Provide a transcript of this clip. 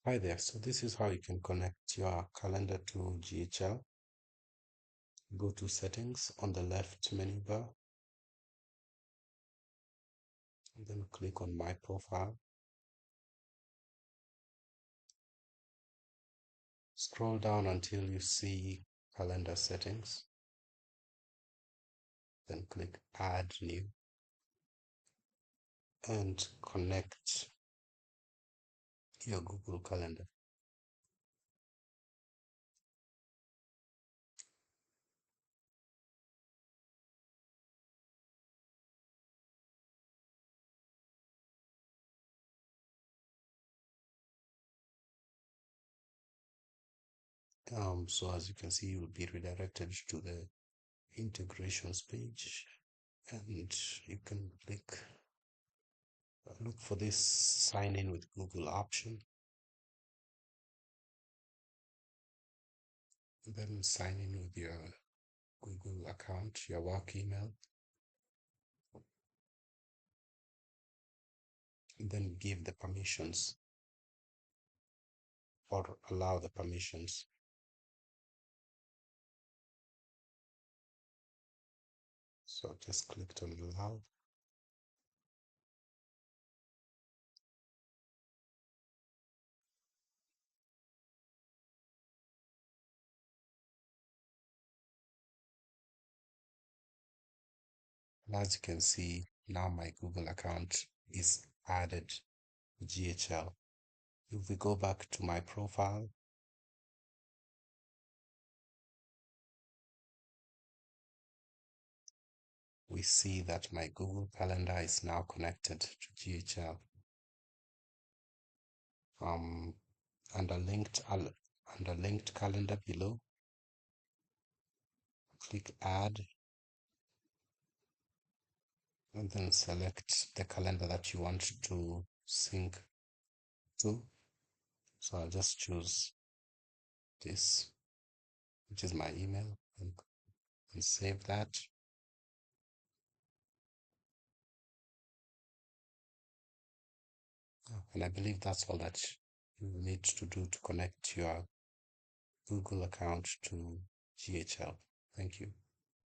Hi there. So this is how you can connect your calendar to GHL. Go to settings on the left menu bar, and then click on my profile. Scroll down until you see calendar settings. Then click add new and connect your Google Calendar. So as you can see, you will be redirected to the integrations page, and you can look for this sign in with Google option. Then sign in with your Google account, your work email, and then give the permissions or allow the permissions. So just click on allow. And as you can see, now my Google account is added to GHL. If we go back to my profile, we see that my Google Calendar is now connected to GHL. Um, under linked calendar below, click add, and then select the calendar that you want to sync to. So I'll just choose this, which is my email, and save that. And I believe that's all that you need to do to connect your Google account to GHL. Thank you.